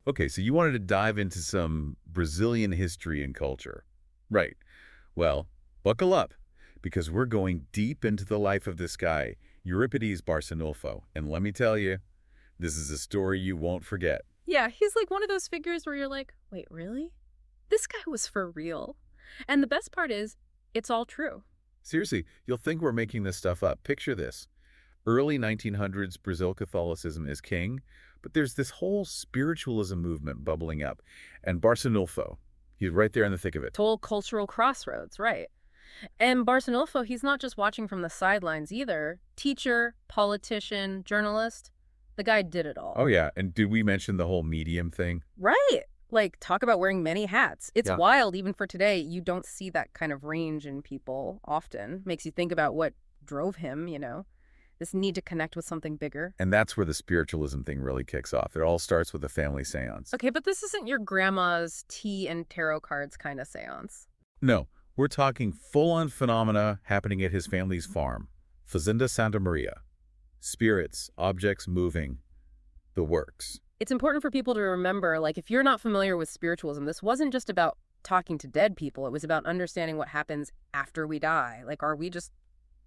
Okay, so you wanted to dive into some Brazilian history and culture. Right. Well, buckle up, because we're going deep into the life of this guy, Eurípedes Barsanulfo. And let me tell you, this is a story you won't forget. Yeah, he's like one of those figures where you're like, wait, really? This guy was for real. And the best part is, it's all true. Seriously, you'll think we're making this stuff up. Picture this. Early 1900s Brazil Catholicism is king, but there's this whole spiritualism movement bubbling up. And Barsanulfo, he's right there in the thick of it. Total cultural crossroads, right? And Barsanulfo, he's not just watching from the sidelines either. Teacher, politician, journalist, the guy did it all. Oh, yeah. And did we mention the whole medium thing? Right. Like, talk about wearing many hats. It's Yeah. wild, even for today. You don't see that kind of range in people often. Makes you think about what drove him, this need to connect with something bigger. And that's where the spiritualism thing really kicks off. It all starts with a family seance. Okay, but this isn't your grandma's tea and tarot cards kind of seance. No, we're talking full-on phenomena happening at his family's farm, Fazenda Santa Maria. Spirits, objects moving, the works. It's important for people to remember, like, if you're not familiar with spiritualism, this wasn't just about talking to dead people. It was about understanding what happens after we die. Like, are we just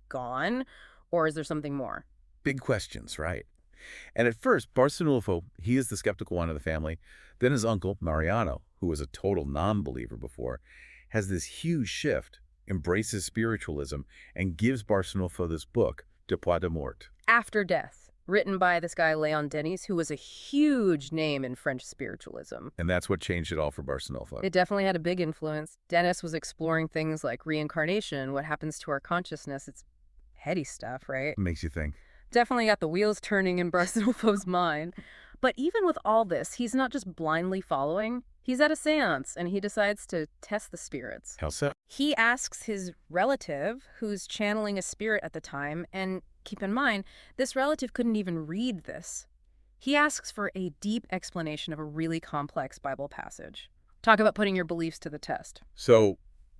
gone, or is there something more? Big questions, right? And at first, Barsanulfo, he is the skeptical one of the family. Then his uncle, Mariano, who was a total non-believer before, has this huge shift, embraces spiritualism, and gives Barsanulfo this book, Depois de Mort. After Death, written by this guy Leon Denis, who was a huge name in French spiritualism. And that's what changed it all for Barsanulfo. It definitely had a big influence. Denis was exploring things like reincarnation, what happens to our consciousness. It's heady stuff, right? Makes you think. Definitely got the wheels turning in Barsanulfo's mind. But even with all this, he's not just blindly following. He's at a seance, and he decides to test the spirits. How so? He asks his relative, who's channeling a spirit at the time, and keep in mind, this relative couldn't even read this. He asks for a deep explanation of a really complex Bible passage. Talk about putting your beliefs to the test. So,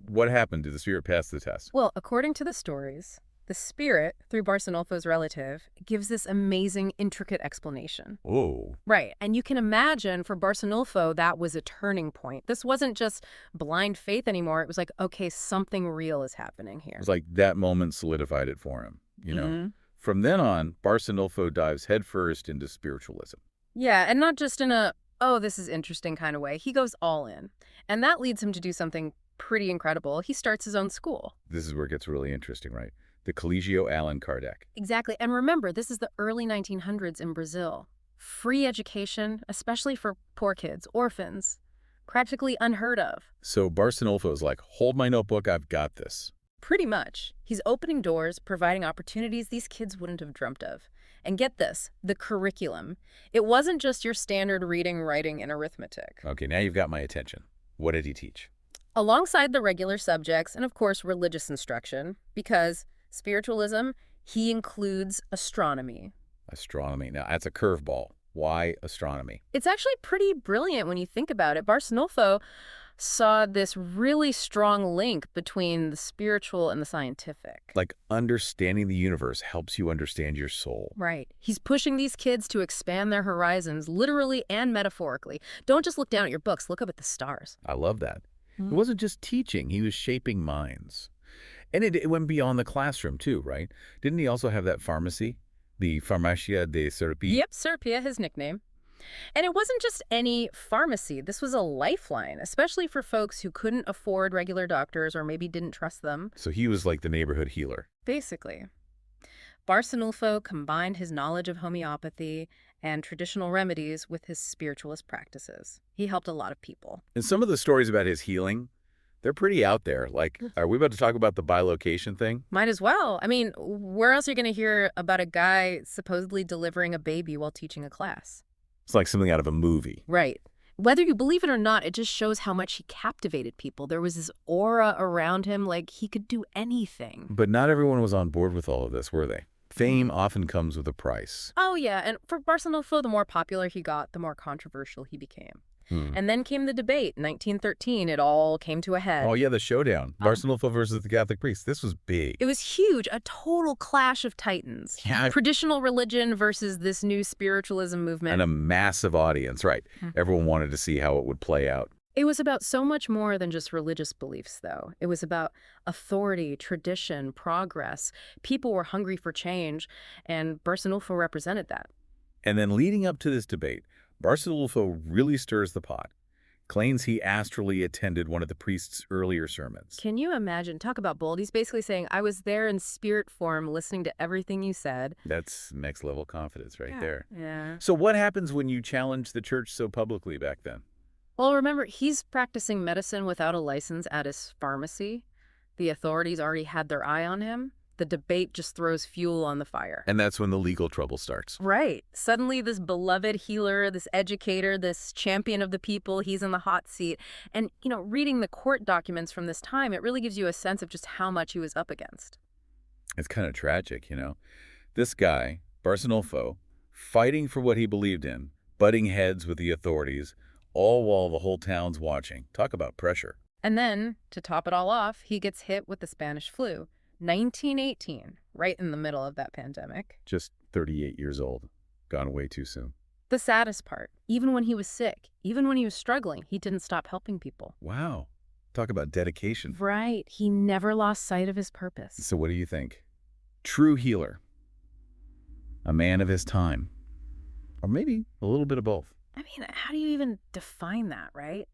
what happened? Did the spirit pass the test? Well, according to the stories, the spirit, through Barsanulfo's relative, gives this amazing, intricate explanation. Oh. Right, and you can imagine for Barsanulfo, that was a turning point. This wasn't just blind faith anymore. It was like, okay, something real is happening here. It was like that moment solidified it for him, Mm-hmm. From then on, Barsanulfo dives headfirst into spiritualism. Yeah, and not just in a, oh, this is interesting kind of way. He goes all in. And that leads him to do something pretty incredible. He starts his own school. This is where it gets really interesting, right? The Collegio Allan Kardec. Exactly. And remember, this is the early 1900s in Brazil. Free education, especially for poor kids, orphans, practically unheard of. So Barsanulfo is like, hold my notebook, I've got this. Pretty much. He's opening doors, providing opportunities these kids wouldn't have dreamt of. And get this, the curriculum. It wasn't just your standard reading, writing, and arithmetic. Okay, now you've got my attention. What did he teach? Alongside the regular subjects, and of course religious instruction, because spiritualism, he includes astronomy. Astronomy. Now, that's a curveball. Why astronomy? It's actually pretty brilliant when you think about it. Barsanulfo saw this really strong link between the spiritual and the scientific. Like understanding the universe helps you understand your soul. Right. He's pushing these kids to expand their horizons, literally and metaphorically. Don't just look down at your books, look up at the stars. I love that. It wasn't just teaching, he was shaping minds. And it went beyond the classroom too, right? Didn't he also have that pharmacy? The Farmacia de Serpi? Yep, Serpia, his nickname. And it wasn't just any pharmacy. This was a lifeline, especially for folks who couldn't afford regular doctors or maybe didn't trust them. So he was like the neighborhood healer. Basically. Barsanulfo combined his knowledge of homeopathy and traditional remedies with his spiritualist practices. He helped a lot of people. And some of the stories about his healing, they're pretty out there. Like, are we about to talk about the bilocation thing? Might as well. I mean, where else are you going to hear about a guy supposedly delivering a baby while teaching a class? It's like something out of a movie. Right. Whether you believe it or not, it just shows how much he captivated people. There was this aura around him, like he could do anything. But not everyone was on board with all of this, were they? Fame often comes with a price. Oh, yeah, and for Barsanulfo, the more popular he got, the more controversial he became. Hmm. And then came the debate. 1913, it all came to a head. Oh, yeah, the showdown. Um, Barsanulfo versus the Catholic priest. This was big. It was huge, a total clash of titans. Yeah. Traditional religion versus this new spiritualism movement. And a massive audience, right? Everyone wanted to see how it would play out. It was about so much more than just religious beliefs, though. It was about authority, tradition, progress. People were hungry for change, and Barsanulfo represented that. And then leading up to this debate, Barsanulfo really stirs the pot. Claims he astrally attended one of the priest's earlier sermons. Can you imagine? Talk about bold. He's basically saying, I was there in spirit form listening to everything you said. That's next level confidence right there. Yeah. So what happens when you challenge the church so publicly back then? Well, remember, he's practicing medicine without a license at his pharmacy. The authorities already had their eye on him. The debate just throws fuel on the fire. And that's when the legal trouble starts. Right. Suddenly, this beloved healer, this educator, this champion of the people, he's in the hot seat. And, reading the court documents from this time, it really gives you a sense of just how much he was up against. It's kind of tragic, This guy, Barsanulfo, fighting for what he believed in, butting heads with the authorities, all while the whole town's watching. Talk about pressure. And then, to top it all off, he gets hit with the Spanish flu. 1918, right in the middle of that pandemic. Just 38 years old. Gone way too soon. The saddest part, even when he was sick, even when he was struggling, he didn't stop helping people. Wow. Talk about dedication. Right. He never lost sight of his purpose. So what do you think? True healer. A man of his time. Or maybe a little bit of both. I mean, how do you even define that, right?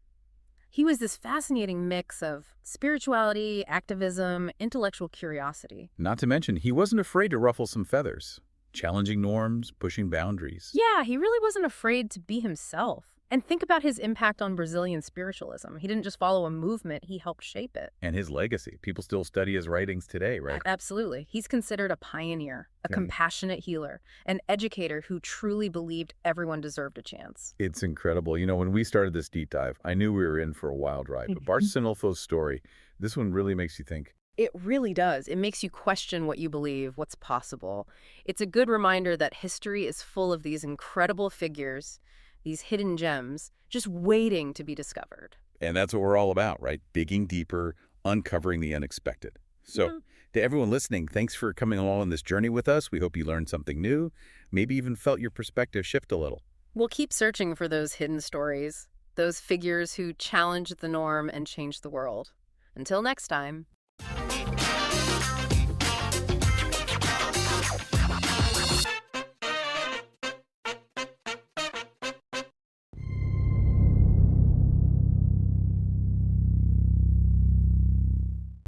He was this fascinating mix of spirituality, activism, intellectual curiosity. Not to mention, he wasn't afraid to ruffle some feathers, challenging norms, pushing boundaries. Yeah, he really wasn't afraid to be himself. And think about his impact on Brazilian spiritualism. He didn't just follow a movement, he helped shape it. And his legacy. People still study his writings today, right? Absolutely. He's considered a pioneer, a compassionate healer, an educator who truly believed everyone deserved a chance. It's incredible. When we started this deep dive, I knew we were in for a wild ride. But Barsanulfo's story, this one really makes you think. It really does. It makes you question what you believe, what's possible. It's a good reminder that history is full of these incredible figures, these hidden gems, just waiting to be discovered. And that's what we're all about, right? Digging deeper, uncovering the unexpected. So, to everyone listening, thanks for coming along on this journey with us. We hope you learned something new, maybe even felt your perspective shift a little. We'll keep searching for those hidden stories, those figures who challenged the norm and changed the world. Until next time.